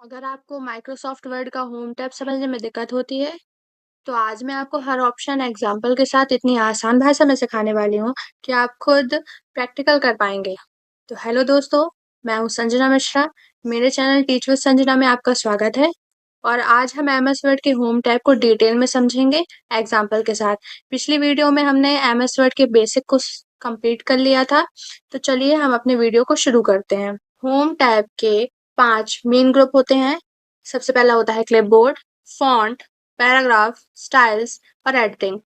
अगर आपको Microsoft word का होम टैब समझने में दिक्कत होती है, तो आज मैं आपको हर ऑप्शन एग्जाम्पल के साथ इतनी आसान भाषा में सिखाने वाली हूँ कि आप खुद प्रैक्टिकल कर पाएंगे। तो हेलो दोस्तों, मैं हूँ संजना मिश्रा। मेरे चैनल टीच विद संजना में आपका स्वागत है। और आज हम एमएस वर्ड के होम टैब को डिटेल में समझेंगे एग्जाम्पल के साथ। पिछली वीडियो में हमने एमएस वर्ड के बेसिक को कंप्लीट कर लिया था। तो चलिए हम अपने वीडियो को शुरू करते हैं। होम टैब के 5 मेन ग्रुप होते हैं। सबसे पहला होता है क्लिपबोर्ड, फॉन्ट, पैराग्राफ, स्टाइल्स और एडिटिंग।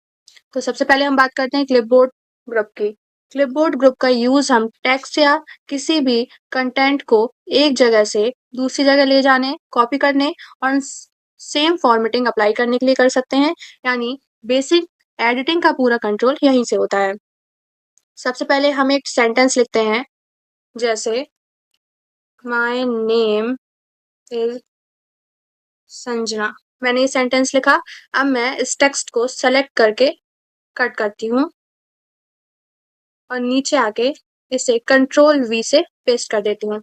तो सबसे पहले हम बात करते हैं क्लिपबोर्ड ग्रुप की। क्लिपबोर्ड ग्रुप का यूज हम टेक्स्ट या किसी भी कंटेंट को एक जगह से दूसरी जगह ले जाने, कॉपी करने और सेम फॉर्मेटिंग अप्लाई करने के लिए कर सकते हैं। यानी बेसिक एडिटिंग का पूरा कंट्रोल यहीं से होता है। सबसे पहले हम एक सेंटेंस लिखते हैं, जैसे माय नेम इज संजना। मैंने ये सेंटेंस लिखा। अब मैं इस टेक्स्ट को सेलेक्ट करके कट करती हूँ और नीचे आके इसे कंट्रोल वी से पेस्ट कर देती हूँ।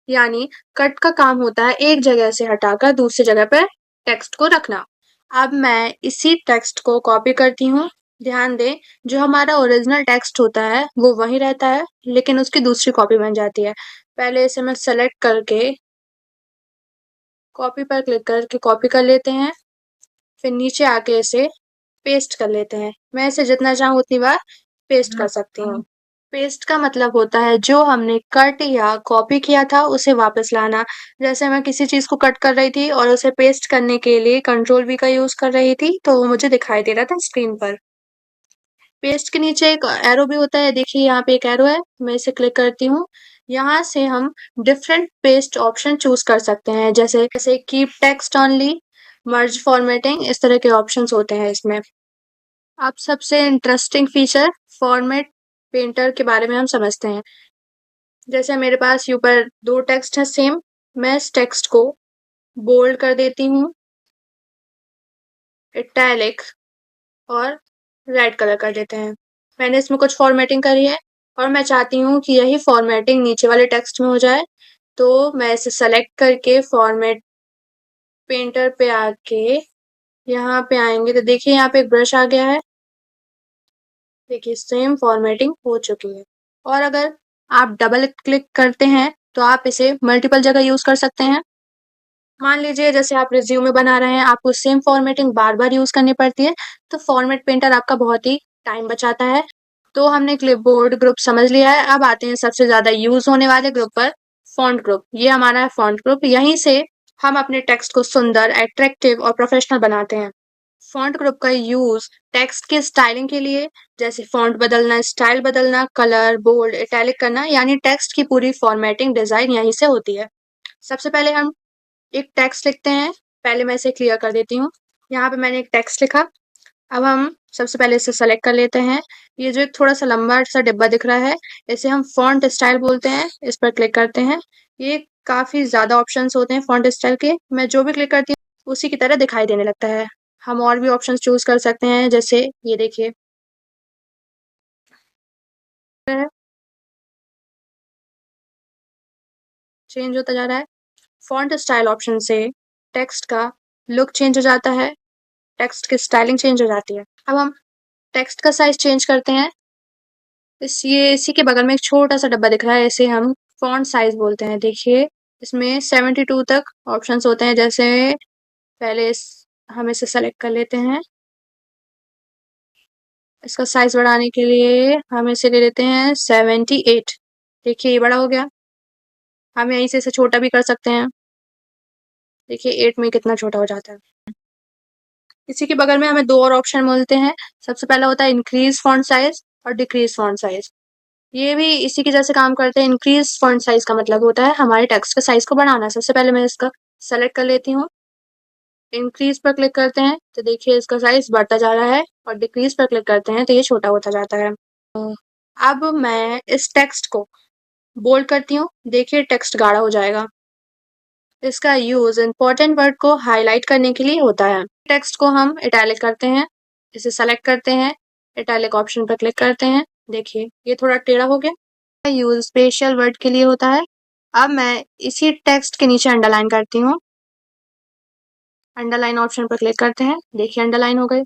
यानी कट का काम होता है एक जगह से हटाकर दूसरी जगह पर टेक्स्ट को रखना। अब मैं इसी टेक्स्ट को कॉपी करती हूँ। ध्यान दें, जो हमारा ओरिजिनल टेक्स्ट होता है वो वही रहता है, लेकिन उसकी दूसरी कॉपी बन जाती है। पहले इसे मैं सेलेक्ट करके कॉपी पर क्लिक करके कॉपी कर लेते हैं, फिर नीचे आके इसे पेस्ट कर लेते हैं। मैं इसे जितना चाहूँ उतनी बार पेस्ट कर सकती हूँ। पेस्ट का मतलब होता है जो हमने कट या कॉपी किया था उसे वापस लाना। जैसे मैं किसी चीज को कट कर रही थी और उसे पेस्ट करने के लिए कंट्रोल वी का यूज कर रही थी, तो वो मुझे दिखाई दे रहा था स्क्रीन पर। पेस्ट के नीचे एक एरो भी होता है। देखिए यहाँ पे एक एरो है, मैं इसे क्लिक करती हूँ। यहाँ से हम डिफरेंट पेस्ट ऑप्शन चूज कर सकते हैं, जैसे जैसे कीप टेक्स्ट ओनली, मर्ज फॉर्मेटिंग, इस तरह के ऑप्शंस होते हैं इसमें। अब सबसे इंटरेस्टिंग फीचर फॉर्मेट पेंटर के बारे में हम समझते हैं। जैसे मेरे पास ऊपर दो टेक्स्ट है सेम, मैं इस टेक्स्ट को बोल्ड कर देती हूँ, इटैलिक और रेड कलर कर देते हैं। मैंने इसमें कुछ फॉर्मेटिंग करी है और मैं चाहती हूँ कि यही फॉर्मेटिंग नीचे वाले टेक्स्ट में हो जाए। तो मैं इसे सेलेक्ट करके फॉर्मेट पेंटर पे आके यहाँ पे आएंगे तो देखिए यहाँ पे एक ब्रश आ गया है। देखिए सेम फॉर्मेटिंग हो चुकी है। और अगर आप डबल क्लिक करते हैं तो आप इसे मल्टीपल जगह यूज कर सकते हैं। मान लीजिए जैसे आप रिज्यूमे बना रहे हैं, आपको सेम फॉर्मेटिंग बार बार यूज करनी पड़ती है, तो फॉर्मेट पेंटर आपका बहुत ही टाइम बचाता है। तो हमने क्लिपबोर्ड ग्रुप समझ लिया है। अब आते हैं सबसे ज्यादा यूज होने वाले ग्रुप पर, फॉन्ट ग्रुप। ये हमारा है फॉन्ट ग्रुप। यहीं से हम अपने टेक्स्ट को सुंदर, अट्रैक्टिव और प्रोफेशनल बनाते हैं। फॉन्ट ग्रुप का यूज टेक्स्ट के स्टाइलिंग के लिए, जैसे फॉन्ट बदलना, स्टाइल बदलना, कलर, बोल्ड, इटैलिक करना, यानी टेक्स्ट की पूरी फॉर्मेटिंग डिजाइन यहीं से होती है। सबसे पहले हम एक टेक्स्ट लिखते हैं। पहले मैं इसे क्लियर कर देती हूँ। यहाँ पे मैंने एक टेक्स्ट लिखा। अब हम सबसे पहले इसे सेलेक्ट कर लेते हैं। ये जो एक थोड़ा सा लंबा सा डिब्बा दिख रहा है, इसे हम फॉन्ट स्टाइल बोलते हैं। इस पर क्लिक करते हैं। ये काफी ज्यादा ऑप्शंस होते हैं फॉन्ट स्टाइल के। मैं जो भी क्लिक करती हूँ उसी की तरह दिखाई देने लगता है। हम और भी ऑप्शंस चूज कर सकते हैं, जैसे ये देखिए चेंज होता जा रहा है। फॉन्ट स्टाइल ऑप्शन से टेक्स्ट का लुक चेंज हो जाता है, टेक्स्ट की स्टाइलिंग चेंज हो जाती है। अब हम टेक्स्ट का साइज चेंज करते हैं। ये इसी के बगल में एक छोटा सा डब्बा दिख रहा है, इसे हम फॉन्ट साइज बोलते हैं। देखिए इसमें 72 तक ऑप्शंस होते हैं। जैसे पहले हम इसे सेलेक्ट कर लेते हैं। इसका साइज बढ़ाने के लिए हम इसे ले लेते हैं 78। देखिए ये बड़ा हो गया। हम यहीं से इसे छोटा भी कर सकते हैं। देखिए 8 में कितना छोटा हो जाता है। इसी के बगल में हमें दो और ऑप्शन मिलते हैं। सबसे पहला होता है इंक्रीज फॉन्ट साइज और डिक्रीज फॉन्ट साइज। ये भी इसी के जैसे काम करते हैं। इंक्रीज फॉन्ट साइज का मतलब होता है हमारे टेक्स्ट के साइज को बढ़ाना। सबसे पहले मैं इसका सेलेक्ट कर लेती हूँ, इंक्रीज पर क्लिक करते हैं तो देखिए इसका साइज बढ़ता जा रहा है, और डिक्रीज पर क्लिक करते हैं तो ये छोटा होता जाता है। अब मैं इस टेक्स्ट को बोल्ड करती हूँ। देखिए टेक्स्ट गाढ़ा हो जाएगा। इसका यूज इंपॉर्टेंट वर्ड को हाईलाइट करने के लिए होता है। टेक्स्ट को हम इटैलिक करते हैं, इसे सेलेक्ट करते हैं, इटैलिक ऑप्शन पर क्लिक करते हैं। देखिए ये थोड़ा टेढ़ा हो गया। यूज स्पेशल वर्ड के लिए होता है। अब मैं इसी टेक्स्ट के नीचे अंडरलाइन करती हूँ। अंडरलाइन ऑप्शन पर क्लिक करते हैं, देखिए अंडरलाइन हो गई।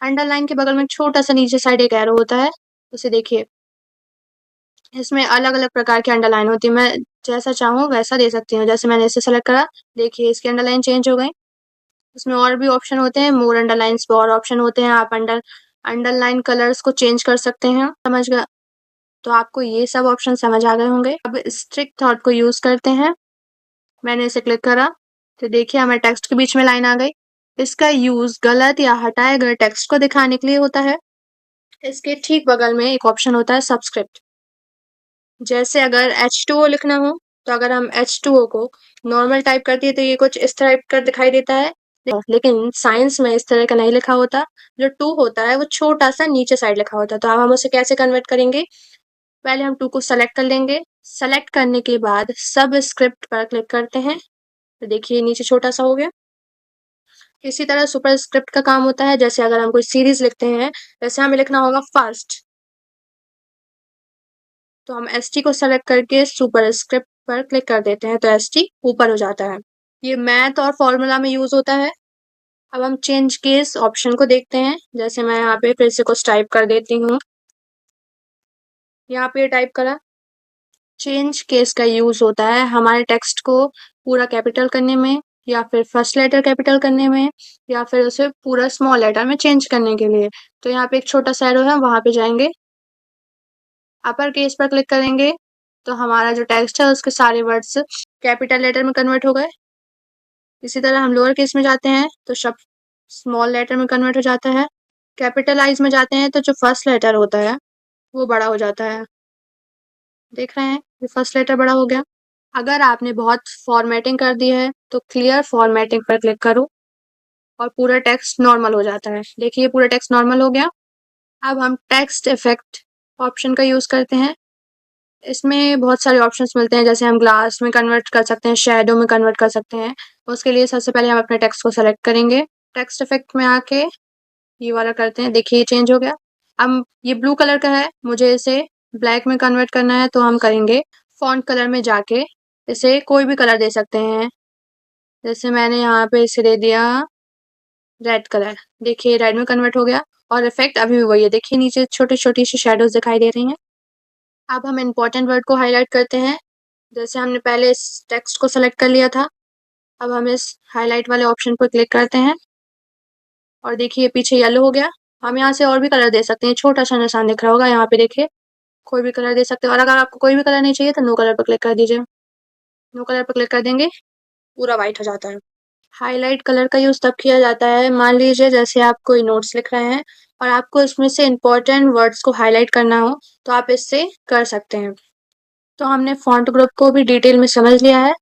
अंडरलाइन के बगल में छोटा सा नीचे साइड एक एरो होता है, उसे देखिए। इसमें अलग-अलग प्रकार की अंडरलाइन होती है, मैं जैसा चाहूँ वैसा दे सकती हूँ। जैसे मैंने इसे सेलेक्ट करा, देखिए इसकी अंडरलाइन चेंज हो गई। इसमें और भी ऑप्शन होते हैं, मोर अंडरलाइन्स पे और ऑप्शन होते हैं, आप अंडरलाइन कलर्स को चेंज कर सकते हैं। समझ गए? तो आपको ये सब ऑप्शन समझ आ गए होंगे। अब स्ट्रिक्ट थॉट को यूज़ करते हैं। मैंने इसे क्लिक करा, तो देखिए हमारे टेक्स्ट के बीच में लाइन आ गई। इसका यूज़ गलत या हटाए गए टेक्स्ट को दिखाने के लिए होता है। इसके ठीक बगल में एक ऑप्शन होता है सबस्क्रिप्ट। जैसे अगर H2O लिखना हो, तो अगर हम H2O को नॉर्मल टाइप करती है तो ये कुछ इस टाइप का दिखाई देता है। लेकिन साइंस में इस तरह का नहीं लिखा होता। जो 2 होता है वो छोटा सा नीचे साइड लिखा होता है। तो अब हम उसे कैसे कन्वर्ट करेंगे? पहले हम 2 को सेलेक्ट कर लेंगे। सेलेक्ट करने के बाद सबस्क्रिप्ट पर क्लिक करते हैं, तो देखिए नीचे छोटा सा हो गया। इसी तरह सुपरस्क्रिप्ट का काम होता है। जैसे अगर हम कोई सीरीज लिखते हैं, जैसे हमें लिखना होगा फर्स्ट, तो हम ST को सेलेक्ट करके सुपरस्क्रिप्ट पर क्लिक कर देते हैं, तो ST ऊपर हो जाता है। ये मैथ और फॉर्मूला में यूज होता है। अब हम चेंज केस ऑप्शन को देखते हैं। जैसे मैं यहाँ पे फिर से कुछ टाइप कर देती हूँ। यहाँ पे टाइप करा। चेंज केस का यूज होता है हमारे टेक्स्ट को पूरा कैपिटल करने में, या फिर फर्स्ट लेटर कैपिटल करने में, या फिर उसे पूरा स्मॉल लेटर में चेंज करने के लिए। तो यहाँ पे एक छोटा सा एरो है, वहां पे जाएंगे, अपर केस पर क्लिक करेंगे, तो हमारा जो टेक्स्ट है उसके सारे वर्ड्स कैपिटल लेटर में कन्वर्ट हो गए। इसी तरह हम लोअर केस में जाते हैं तो शब्द स्मॉल लेटर में कन्वर्ट हो जाता है। कैपिटलाइज में जाते हैं तो जो फर्स्ट लेटर होता है वो बड़ा हो जाता है। देख रहे हैं, ये फर्स्ट लेटर बड़ा हो गया। अगर आपने बहुत फॉर्मेटिंग कर दी है तो क्लियर फॉर्मेटिंग पर क्लिक करो और पूरा टेक्स्ट नॉर्मल हो जाता है। देखिए पूरा टेक्स्ट नॉर्मल हो गया। अब हम टेक्स्ट इफेक्ट ऑप्शन का यूज करते हैं। इसमें बहुत सारे ऑप्शंस मिलते हैं, जैसे हम ग्लास में कन्वर्ट कर सकते हैं, शैडो में कन्वर्ट कर सकते हैं। उसके लिए सबसे पहले हम अपने टेक्स्ट को सेलेक्ट करेंगे। टेक्स्ट इफेक्ट में आके ये वाला करते हैं, देखिए ये चेंज हो गया। अब ये ब्लू कलर का है, मुझे इसे ब्लैक में कन्वर्ट करना है, तो हम करेंगे फॉन्ट कलर में जाके इसे कोई भी कलर दे सकते हैं। जैसे मैंने यहाँ पे इसे दे दिया रेड कलर, देखिए रेड में कन्वर्ट हो गया। और इफेक्ट अभी भी वही है, देखिए नीचे छोटी छोटी सी शेडोज दिखाई दे रही हैं। अब हम इम्पोर्टेंट वर्ड को हाईलाइट करते हैं। जैसे हमने पहले इस टेक्स्ट को सेलेक्ट कर लिया था, अब हम इस हाईलाइट वाले ऑप्शन पर क्लिक करते हैं और देखिए पीछे येलो हो गया। हम यहाँ से और भी कलर दे सकते हैं, छोटा सा निशान दिख रहा होगा यहाँ पे, देखिए कोई भी कलर दे सकते हैं। और अगर आपको कोई भी कलर नहीं चाहिए तो नो कलर पर क्लिक कर दीजिए। नो कलर पर क्लिक कर देंगे, पूरा व्हाइट हो जाता है। हाईलाइट कलर का यूज तब किया जाता है, मान लीजिए जैसे आप कोई नोट्स लिख रहे हैं और आपको इसमें से इंपॉर्टेंट वर्ड्स को हाईलाइट करना हो, तो आप इससे कर सकते हैं। तो हमने फॉन्ट ग्रुप को भी डिटेल में समझ लिया है।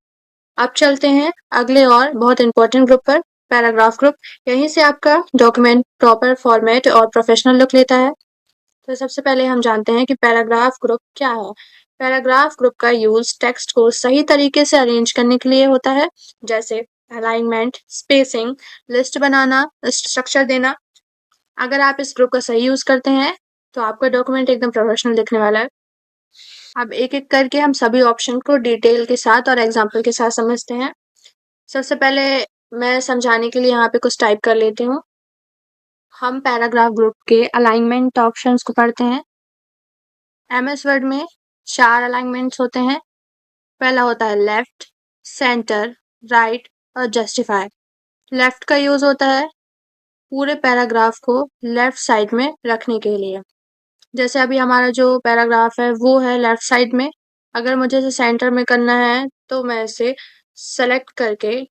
अब चलते हैं अगले और बहुत इंपॉर्टेंट ग्रुप पर, पैराग्राफ ग्रुप। यहीं से आपका डॉक्यूमेंट प्रॉपर फॉर्मेट और प्रोफेशनल लुक लेता है। तो सबसे पहले हम जानते हैं कि पैराग्राफ ग्रुप क्या है। पैराग्राफ ग्रुप का यूज टेक्स्ट को सही तरीके से अरेंज करने के लिए होता है, जैसे अलाइनमेंट, स्पेसिंग, लिस्ट बनाना, स्ट्रक्चर देना। अगर आप इस ग्रुप का सही यूज करते हैं तो आपका डॉक्यूमेंट एकदम प्रोफेशनल दिखने वाला है। अब एक एक करके हम सभी ऑप्शन को डिटेल के साथ और एग्जाम्पल के साथ समझते हैं। सबसे पहले मैं समझाने के लिए यहाँ पे कुछ टाइप कर लेती हूँ। हम पैराग्राफ ग्रुप के अलाइनमेंट ऑप्शंस को पढ़ते हैं। MS वर्ड में 4 अलाइनमेंट्स होते हैं। पहला होता है लेफ्ट, सेंटर, राइट और जस्टिफाई। लेफ्ट का यूज होता है पूरे पैराग्राफ को लेफ्ट साइड में रखने के लिए। जैसे अभी हमारा जो पैराग्राफ है वो है लेफ्ट साइड में। अगर मुझे इसे सेंटर में करना है तो मैं इसे सेलेक्ट करके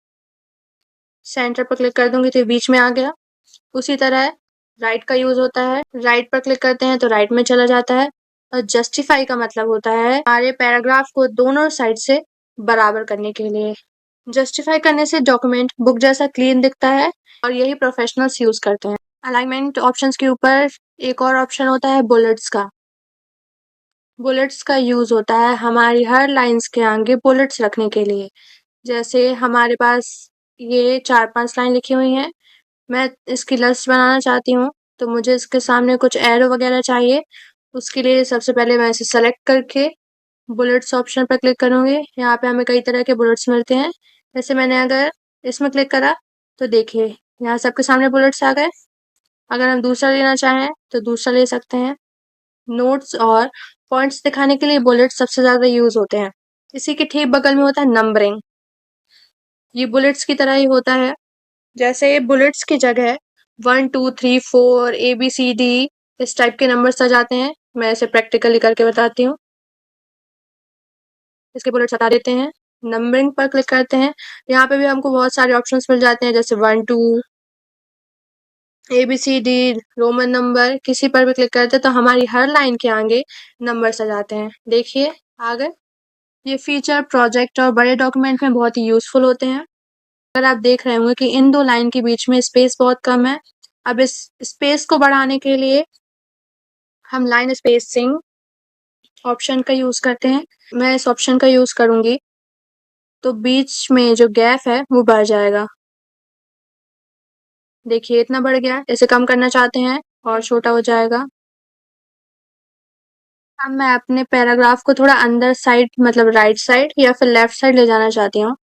सेंटर पर क्लिक कर दूंगी तो ये बीच में आ गया। उसी तरह राइट का यूज होता है, राइट पर क्लिक करते हैं तो राइट में चला जाता है। और जस्टिफाई का मतलब होता है हमारे पैराग्राफ को दोनों साइड से बराबर करने के लिए। जस्टिफाई करने से डॉक्यूमेंट बुक जैसा क्लीन दिखता है और यही प्रोफेशनल्स यूज करते हैं। अलाइनमेंट ऑप्शंस के ऊपर एक और ऑप्शन होता है बुलेट्स का। बुलेट्स का यूज होता है हमारी हर लाइंस के आगे बुलेट्स रखने के लिए। जैसे हमारे पास ये 4-5 लाइन लिखी हुई हैं, मैं इसकी लिस्ट बनाना चाहती हूँ, तो मुझे इसके सामने कुछ एरो वगैरह चाहिए। उसके लिए सबसे पहले मैं इसे सेलेक्ट करके बुलेट्स ऑप्शन पर क्लिक करूँगी। यहाँ पे हमें कई तरह के बुलेट्स मिलते हैं। जैसे मैंने अगर इसमें क्लिक करा तो देखिए यहाँ सबके सामने बुलेट्स आ गए। अगर हम दूसरा लेना चाहें तो दूसरा ले सकते हैं। नोट्स और पॉइंट्स दिखाने के लिए बुलेट्स सबसे ज़्यादा यूज़ होते हैं। इसी के ठीक बगल में होता है नंबरिंग। ये बुलेट्स की तरह ही होता है। जैसे बुलेट्स की जगह 1 2 3 4 ABCD इस टाइप के नंबर्स आ जाते हैं। मैं इसे प्रैक्टिकली करके बताती हूँ। इसके बुलेट्स हटा देते हैं। नंबरिंग पर क्लिक करते हैं। यहाँ पे भी हमको बहुत सारे ऑप्शंस मिल जाते हैं जैसे 1 2 ABCD रोमन नंबर। किसी पर भी क्लिक करते हैं तो हमारी हर लाइन के आगे नंबर्स आ जाते हैं। देखिए आगे ये फीचर प्रोजेक्ट और बड़े डॉक्यूमेंट में बहुत ही यूजफुल होते हैं। अगर आप देख रहे होंगे कि इन दो लाइन के बीच में स्पेस बहुत कम है। अब इस स्पेस को बढ़ाने के लिए हम लाइन स्पेसिंग ऑप्शन का यूज करते हैं। मैं इस ऑप्शन का यूज करूंगी तो बीच में जो गैप है वो बढ़ जाएगा। देखिए इतना बढ़ गया। इसे कम करना चाहते हैं और छोटा हो जाएगा। अब मैं अपने पैराग्राफ को थोड़ा अंदर साइड मतलब राइट साइड या फिर लेफ्ट साइड ले जाना चाहती हूँ।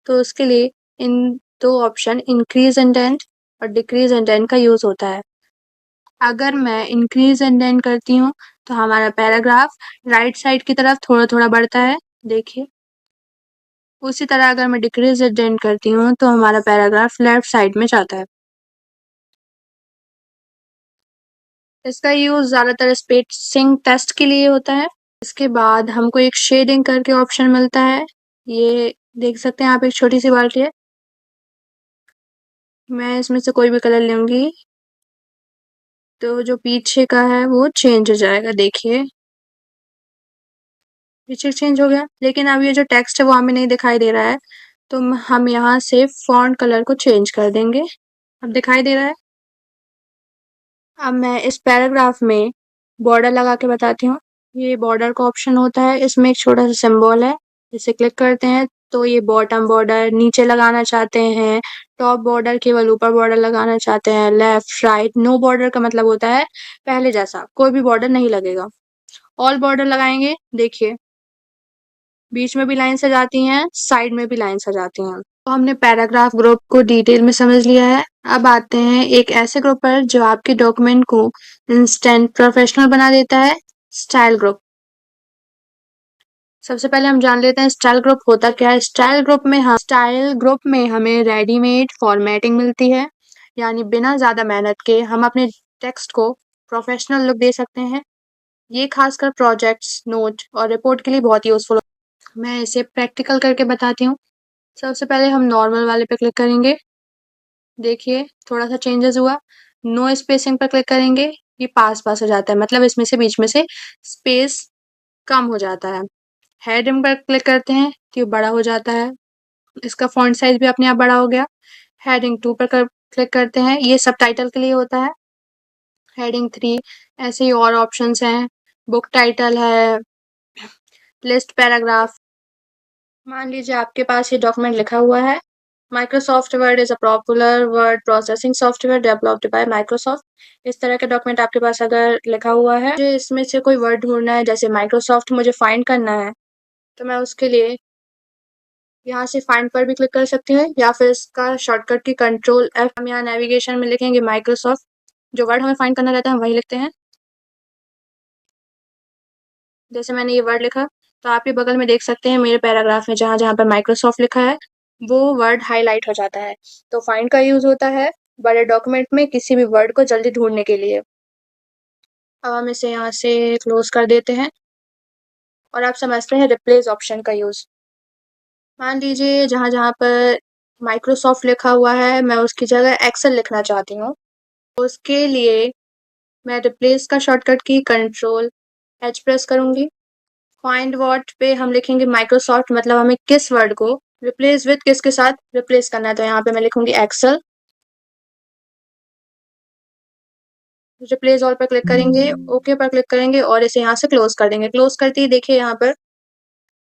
तो उसके लिए इन दो ऑप्शन इंक्रीज इंडेंट और डिक्रीज इंडेंट का यूज होता है। अगर मैं इंक्रीज इंडेंट करती हूँ तो हमारा पैराग्राफ राइट साइड की तरफ थोड़ा थोड़ा बढ़ता है। देखिए उसी तरह अगर मैं डिक्रीज इंडेंट करती हूँ तो हमारा पैराग्राफ लेफ्ट साइड में जाता है। इसका यूज ज्यादातर स्पेसिंग टेस्ट के लिए होता है। इसके बाद हमको एक शेडिंग करके ऑप्शन मिलता है। ये देख सकते हैं आप, एक छोटी सी बाल्टी है। मैं इसमें से कोई भी कलर लूंगी तो जो पीछे का है वो चेंज हो जाएगा। देखिए पीछे चेंज हो गया, लेकिन अब ये जो टेक्स्ट है वो हमें नहीं दिखाई दे रहा है। तो हम यहाँ से फॉन्ट कलर को चेंज कर देंगे। अब दिखाई दे रहा है। अब मैं इस पैराग्राफ में बॉर्डर लगा के बताती हूँ। ये बॉर्डर का ऑप्शन होता है। इसमें एक छोटा सा सिंबल है। इसे क्लिक करते हैं तो ये बॉटम बॉर्डर नीचे लगाना चाहते हैं, टॉप बॉर्डर केवल ऊपर बॉर्डर लगाना चाहते हैं, लेफ्ट राइट नो बॉर्डर का मतलब होता है पहले जैसा कोई भी बॉर्डर नहीं लगेगा। ऑल बॉर्डर लगाएंगे। देखिए बीच में भी लाइन्स आ जाती हैं, साइड में भी लाइन्स आ जाती हैं। तो हमने पैराग्राफ ग्रुप को डिटेल में समझ लिया है। अब आते हैं एक ऐसे ग्रुप पर जो आपके डॉक्यूमेंट को इंस्टेंट प्रोफेशनल बना देता है, स्टाइल ग्रुप। सबसे पहले हम जान लेते हैं स्टाइल ग्रुप होता क्या है। स्टाइल ग्रुप में हमें रेडीमेड फॉर्मेटिंग मिलती है, यानी बिना ज्यादा मेहनत के हम अपने टेक्स्ट को प्रोफेशनल लुक दे सकते हैं। ये खासकर प्रोजेक्ट्स, नोट और रिपोर्ट के लिए बहुत यूजफुल। मैं इसे प्रैक्टिकल करके बताती हूँ। सबसे पहले हम नॉर्मल वाले पे क्लिक करेंगे। देखिए थोड़ा सा चेंजेस हुआ। नो स्पेसिंग पर क्लिक करेंगे, ये पास पास हो जाता है, मतलब इसमें से बीच में से स्पेस कम हो जाता है। हेडिंग पर क्लिक करते हैं तो ये बड़ा हो जाता है। इसका फॉन्ट साइज भी अपने आप बड़ा हो गया। हेडिंग 2 पर क्लिक करते हैं, ये सब टाइटल के लिए होता है। हेडिंग 3 ऐसे ही और ऑप्शंस हैं। बुक टाइटल है, लिस्ट पैराग्राफ। मान लीजिए आपके पास ये डॉक्यूमेंट लिखा हुआ है, Microsoft word is a popular word processing software developed by Microsoft. इस तरह के डॉक्यूमेंट आपके पास अगर लिखा हुआ है, मुझे इसमें से कोई वर्ड ढूंढना है, जैसे माइक्रोसॉफ्ट मुझे फाइंड करना है, तो मैं उसके लिए यहाँ से फाइंड पर भी क्लिक कर सकती हूँ, या फिर इसका शॉर्टकट की कंट्रोल F। हम यहाँ नेविगेशन में लिखेंगे माइक्रोसॉफ्ट, जो वर्ड हमें फाइंड करना रहता है हम वही लिखते हैं। जैसे मैंने ये वर्ड लिखा तो आप ये बगल में देख सकते हैं मेरे पैराग्राफ में जहाँ जहाँ पर माइक्रोसॉफ्ट लिखा है वो वर्ड हाईलाइट हो जाता है। तो फाइंड का यूज होता है बड़े डॉक्यूमेंट में किसी भी वर्ड को जल्दी ढूंढने के लिए। अब हम इसे यहाँ से क्लोज कर देते हैं और आप समझते हैं रिप्लेस ऑप्शन का यूज। मान लीजिए जहाँ जहाँ पर माइक्रोसॉफ्ट लिखा हुआ है मैं उसकी जगह एक्सेल लिखना चाहती हूँ। तो उसके लिए मैं रिप्लेस का शॉर्टकट की कंट्रोल H प्रेस करूंगी। फाइंड वर्ड पे हम लिखेंगे माइक्रोसॉफ्ट, मतलब हमें किस वर्ड को रिप्लेस विद किसके साथ रिप्लेस करना है, तो यहाँ पे मैं लिखूंगी एक्सेल। रिप्लेस ऑल पर क्लिक करेंगे, ओके पर क्लिक करेंगे और इसे यहाँ से क्लोज कर देंगे। क्लोज करते ही देखिए यहाँ पर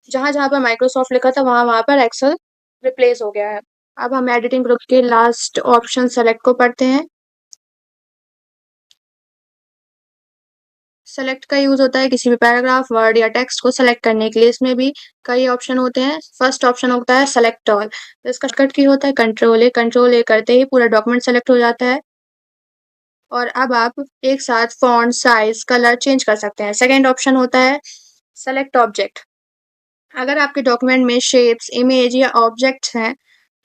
जहां जहां पर माइक्रोसॉफ्ट लिखा था वहां वहां पर एक्सेल रिप्लेस हो गया है। अब हम एडिटिंग ग्रुप के लास्ट ऑप्शन सेलेक्ट को पढ़ते हैं। सेलेक्ट का यूज होता है किसी भी पैराग्राफ, वर्ड या टेक्स्ट को सेलेक्ट करने के लिए। इसमें भी कई ऑप्शन होते हैं। फर्स्ट ऑप्शन होता है सेलेक्ट ऑल। इसका शॉर्टकट की होता है कंट्रोल ए करते ही पूरा डॉक्यूमेंट सेलेक्ट हो जाता है और अब आप एक साथ फॉन्ट, साइज, कलर चेंज कर सकते हैं। सेकेंड ऑप्शन होता है सेलेक्ट ऑब्जेक्ट। अगर आपके डॉक्यूमेंट में शेप्स, इमेज या ऑब्जेक्ट्स हैं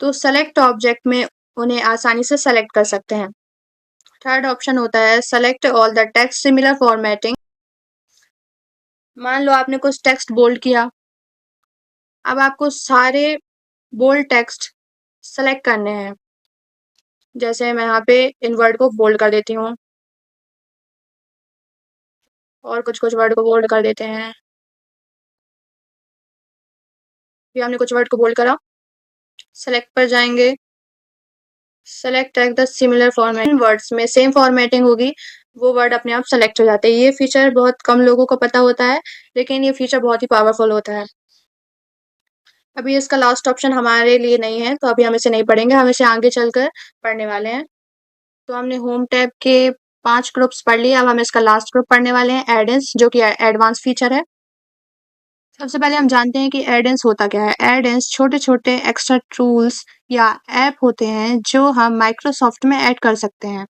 तो सेलेक्ट ऑब्जेक्ट में उन्हें आसानी से सेलेक्ट कर सकते हैं। थर्ड ऑप्शन होता है select all the text similar formatting. मान लो आपने कुछ टेक्स्ट बोल्ड किया, अब आपको सारे बोल्ड टेक्स्ट सेलेक्ट करने हैं। जैसे मैं यहाँ पे इन वर्ड को बोल्ड कर देती हूँ और कुछ वर्ड को बोल्ड कर देते हैं। फिर हमने कुछ वर्ड को बोल्ड करा, सेलेक्ट पर जाएंगे, select the similar format. Words में सेम फॉर्मेटिंग होगी, वो वर्ड अपने आप सेलेक्ट हो जाते हैं। ये फीचर बहुत कम लोगों को पता होता है, लेकिन ये फीचर बहुत ही पावरफुल होता है। अभी इसका लास्ट ऑप्शन हमारे लिए नहीं है, तो अभी हम इसे नहीं पढ़ेंगे, हम इसे आगे चलकर पढ़ने वाले हैं। तो हमने होम टैब के 5 ग्रुप्स पढ़ लिए, अब हम इसका लास्ट ग्रुप पढ़ने वाले हैं, एड-इन्स, जो कि एडवांस फीचर है। सबसे पहले हम जानते हैं कि एड-इन्स होता क्या है। एड-इन्स छोटे-छोटे एक्स्ट्रा टूल्स या ऐप होते हैं जो हम माइक्रोसॉफ्ट में ऐड कर सकते हैं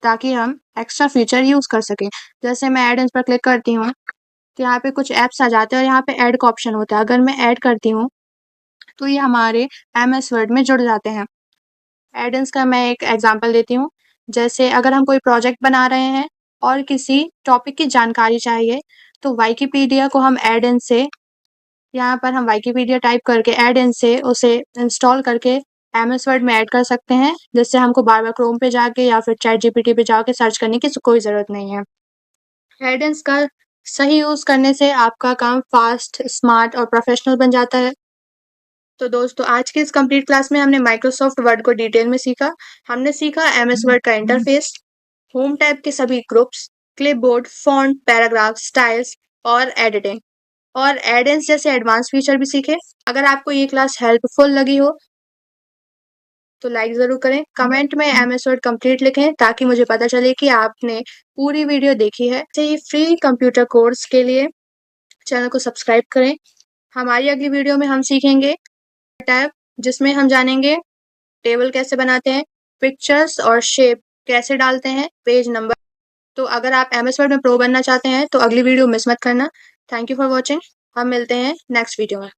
ताकि हम एक्स्ट्रा फीचर यूज कर सकें। जैसे मैं एड-इन्स पर क्लिक करती हूँ तो यहाँ पे कुछ ऐप्स आ जाते हैं और यहाँ पे ऐड का ऑप्शन होता है। अगर मैं ऐड करती हूँ तो ये हमारे MS वर्ड में जुड़ जाते हैं। एड-इन्स का मैं एक एग्जांपल देती हूँ। जैसे अगर हम कोई प्रोजेक्ट बना रहे हैं और किसी टॉपिक की जानकारी चाहिए तो विकिपीडिया को हम एड-इन से, यहाँ पर हम विकिपीडिया टाइप करके एड-इन से उसे इंस्टॉल करके MS वर्ड में ऐड कर सकते हैं, जिससे हमको बार-बार क्रोम पे जाके या फिर ChatGPT पे जाके सर्च करने की कोई ज़रूरत नहीं है। एड-इन्स का सही यूज़ करने से आपका काम फास्ट, स्मार्ट और प्रोफेशनल बन जाता है। तो दोस्तों आज की इस कंप्लीट क्लास में हमने माइक्रोसॉफ्ट वर्ड को डिटेल में सीखा। हमने सीखा MS वर्ड का इंटरफेस, होम टैब के सभी groups, clipboard, font, paragraph, styles और एडिटिंग और एड-इन्स जैसे एडवांस फीचर भी सीखे। अगर आपको ये क्लास हेल्पफुल लगी हो तो लाइक ज़रूर करें। कमेंट में MS वर्ड कंप्लीट लिखें ताकि मुझे पता चले कि आपने पूरी वीडियो देखी है। ऐसे ही फ्री कंप्यूटर कोर्स के लिए चैनल को सब्सक्राइब करें। हमारी अगली वीडियो में हम सीखेंगे टैब, जिसमें हम जानेंगे टेबल कैसे बनाते हैं, पिक्चर्स और शेप कैसे डालते हैं, पेज नंबर। तो अगर आप MS वर्ड में प्रो बनना चाहते हैं तो अगली वीडियो मिस मत करना। Thank you for watching. हम मिलते हैं नेक्स्ट वीडियो में।